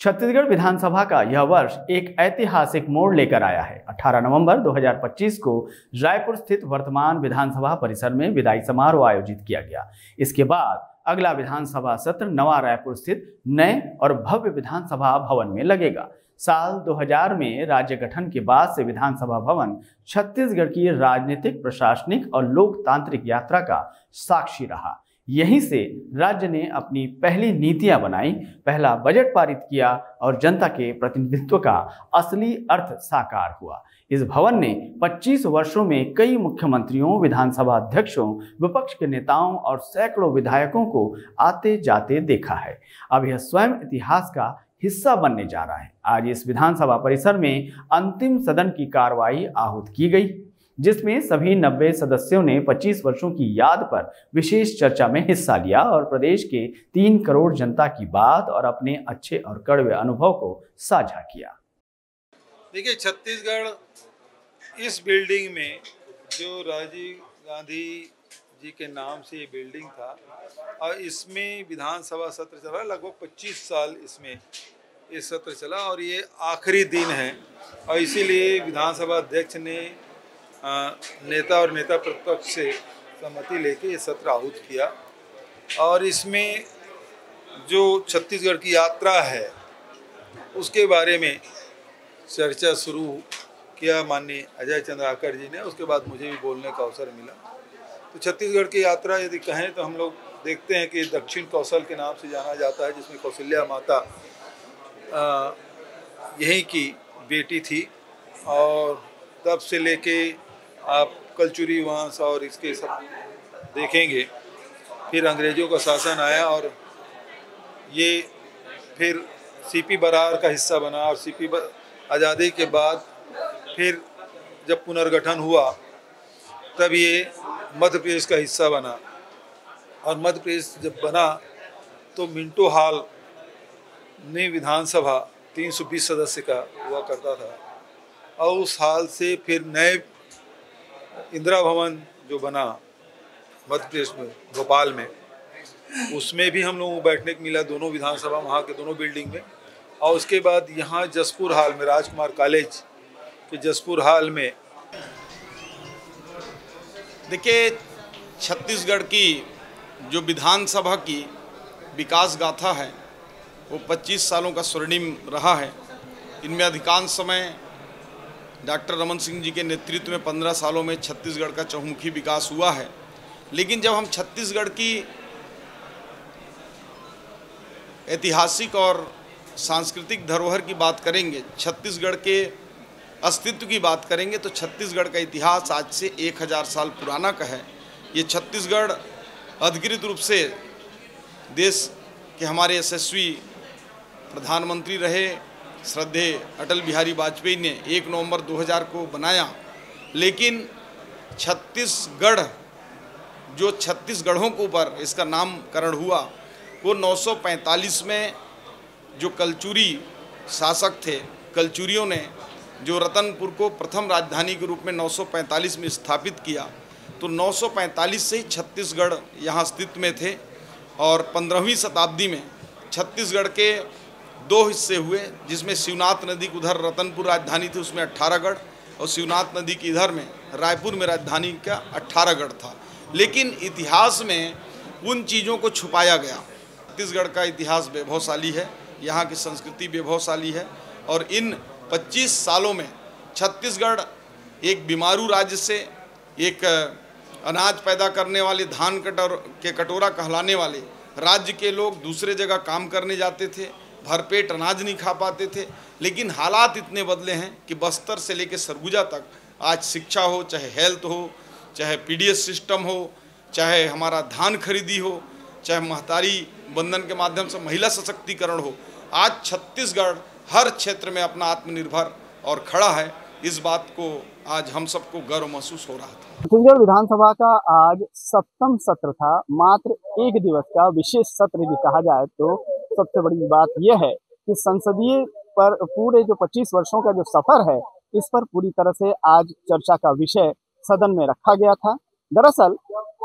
छत्तीसगढ़ विधानसभा का यह वर्ष एक ऐतिहासिक मोड़ लेकर आया है। 18 नवंबर 2025 को रायपुर स्थित वर्तमान विधानसभा परिसर में विदाई समारोह आयोजित किया गया। इसके बाद अगला विधानसभा सत्र नवा रायपुर स्थित नए और भव्य विधानसभा भवन में लगेगा। साल 2000 में राज्य गठन के बाद से विधानसभा भवन छत्तीसगढ़ की राजनीतिक, प्रशासनिक और लोकतांत्रिक यात्रा का साक्षी रहा। यहीं से राज्य ने अपनी पहली नीतियां बनाई, पहला बजट पारित किया और जनता के प्रतिनिधित्व का असली अर्थ साकार हुआ। इस भवन ने 25 वर्षों में कई मुख्यमंत्रियों, विधानसभा अध्यक्षों, विपक्ष के नेताओं और सैकड़ों विधायकों को आते जाते देखा है। अब यह स्वयं इतिहास का हिस्सा बनने जा रहा है। आज इस विधानसभा परिसर में अंतिम सदन की कार्रवाई आहूत की गई, जिसमें सभी 90 सदस्यों ने 25 वर्षों की याद पर विशेष चर्चा में हिस्सा लिया और प्रदेश के 3 करोड़ जनता की बात और अपने अच्छे और कड़वे अनुभव को साझा किया। देखिए, छत्तीसगढ़ इस बिल्डिंग में जो राजीव गांधी जी के नाम से ये बिल्डिंग था और इसमें विधानसभा सत्र चला, लगभग 25 साल इसमें ये सत्र चला और ये आखिरी दिन है और इसीलिए विधानसभा अध्यक्ष ने नेता और नेता प्रतिपक्ष से सहमति लेके ये सत्र आहूत किया। और इसमें जो छत्तीसगढ़ की यात्रा है उसके बारे में चर्चा शुरू किया माननीय अजय चंद्राकर जी ने। उसके बाद मुझे भी बोलने का अवसर मिला। तो छत्तीसगढ़ की यात्रा यदि कहें तो हम लोग देखते हैं कि दक्षिण कौशल के नाम से जाना जाता है, जिसमें कौशल्या माता यहीं की बेटी थी और तब से लेके आप कलचुरी वंश और इसके सब देखेंगे। फिर अंग्रेज़ों का शासन आया और ये फिर सीपी बरार का हिस्सा बना और सीपी आज़ादी के बाद फिर जब पुनर्गठन हुआ तब ये मध्य प्रदेश का हिस्सा बना और मध्य प्रदेश जब बना तो मिंटो हॉल ने विधानसभा 320 सदस्य का हुआ करता था और उस हाल से फिर नए इंदिरा भवन जो बना मध्य प्रदेश में भोपाल में, उसमें भी हम लोगों को बैठने को मिला, दोनों विधानसभा वहाँ के दोनों बिल्डिंग में। और उसके बाद यहाँ जसपुर हाल में, राजकुमार कॉलेज के जसपुर हाल में। देखिए, छत्तीसगढ़ की जो विधानसभा की विकास गाथा है वो 25 सालों का स्वर्णिम रहा है। इनमें अधिकांश समय डॉक्टर रमन सिंह जी के नेतृत्व में 15 सालों में छत्तीसगढ़ का चहुमुखी विकास हुआ है। लेकिन जब हम छत्तीसगढ़ की ऐतिहासिक और सांस्कृतिक धरोहर की बात करेंगे, छत्तीसगढ़ के अस्तित्व की बात करेंगे, तो छत्तीसगढ़ का इतिहास आज से 1000 साल पुराना का है। ये छत्तीसगढ़ अधिकृत रूप से देश के हमारे यशस्वी प्रधानमंत्री रहे श्रद्धेय अटल बिहारी वाजपेयी ने 1 नवंबर 2000 को बनाया। लेकिन छत्तीसगढ़, जो छत्तीसगढ़ों के ऊपर इसका नामकरण हुआ, वो 945 में जो कलचुरी शासक थे, कलचुरियों ने जो रतनपुर को प्रथम राजधानी के रूप में 945 में स्थापित किया, तो 945 से ही छत्तीसगढ़ यहाँ अस्तित्व में थे। और 15वीं शताब्दी में छत्तीसगढ़ के 2 हिस्से हुए, जिसमें शिवनाथ नदी की उधर रतनपुर राजधानी थी, उसमें 18 गढ़, और शिवनाथ नदी की इधर में रायपुर में राजधानी का 18 गढ़ था। लेकिन इतिहास में उन चीज़ों को छुपाया गया। छत्तीसगढ़ का इतिहास वैभवशाली है, यहाँ की संस्कृति वैभवशाली है और इन 25 सालों में छत्तीसगढ़ एक बीमारू राज्य से, एक अनाज पैदा करने वाले, धान के कटोरा कहलाने वाले राज्य के लोग दूसरे जगह काम करने जाते थे, भरपेट अनाज नहीं खा पाते थे। लेकिन हालात इतने बदले हैं कि बस्तर से लेकर सरगुजा तक आज शिक्षा हो, चाहे हेल्थ हो, चाहे पीडीएस सिस्टम हो, चाहे हमारा धान खरीदी हो, चाहे महतारी बंधन के माध्यम से महिला सशक्तिकरण हो, आज छत्तीसगढ़ हर क्षेत्र में अपना आत्मनिर्भर और खड़ा है। इस बात को आज हम सबको गर्व महसूस हो रहा था। छत्तीसगढ़ विधानसभा का आज 7वां सत्र था। मात्र 1 दिवस का विशेष सत्र यदि कहा जाए तो सबसे बड़ी बात यह है कि संसदीय पर पूरे जो 25 वर्षों का जो सफर है, इस पर पूरी तरह से आज चर्चा का विषय सदन में रखा गया था। दरअसल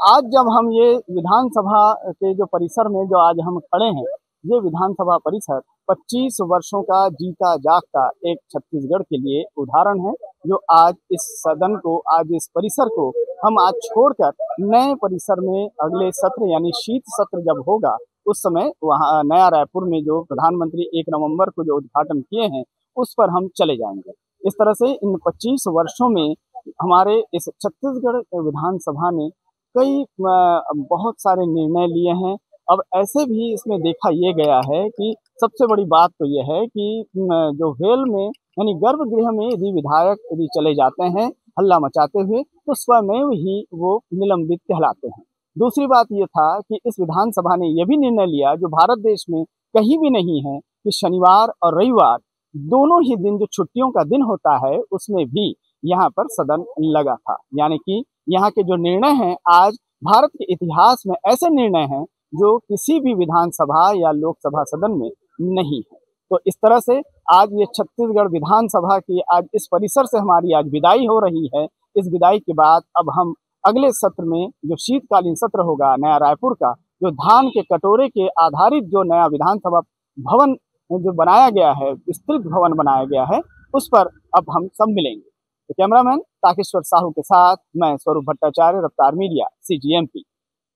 आज जब हम ये विधानसभा के जो परिसर में जो आज हम खड़े हैं, ये विधानसभा परिसर 25 वर्षों का जीता जागता एक छत्तीसगढ़ के लिए उदाहरण है, जो आज इस सदन को, आज इस परिसर को हम आज छोड़कर नए परिसर में अगले सत्र यानी शीत सत्र जब होगा उस समय वहाँ नया रायपुर में जो प्रधानमंत्री 1 नवंबर को जो उद्घाटन किए हैं उस पर हम चले जाएंगे। इस तरह से इन 25 वर्षों में हमारे इस छत्तीसगढ़ विधानसभा ने कई बहुत सारे निर्णय लिए हैं। अब ऐसे भी इसमें देखा ये गया है कि सबसे बड़ी बात तो यह है कि जो वेल में यानी गर्भगृह में यदि विधायक यदि चले जाते हैं हल्ला मचाते हुए तो स्वयं ही वो निलंबित कहलाते हैं। दूसरी बात ये था कि इस विधानसभा ने यह भी निर्णय लिया जो भारत देश में कहीं भी नहीं है कि शनिवार और रविवार दोनों ही दिन जो छुट्टियों का दिन होता है उसमें भी यहाँ पर सदन लगा था। यानी कि यहाँ के जो निर्णय हैं आज भारत के इतिहास में ऐसे निर्णय हैं जो किसी भी विधानसभा या लोकसभा सदन में नहीं है। तो इस तरह से आज ये छत्तीसगढ़ विधानसभा की आज इस परिसर से हमारी आज विदाई हो रही है। इस विदाई के बाद अब हम अगले सत्र में जो शीतकालीन सत्र होगा नया रायपुर का, जो धान के कटोरे के आधारित जो नया विधानसभा भवन जो बनाया गया है, विस्तृत भवन बनाया गया है, उस पर अब हम सब मिलेंगे। तो कैमरामैन ताकेश्वर साहू के साथ मैं स्वरूप भट्टाचार्य, रफ्तार मीडिया, CGMP।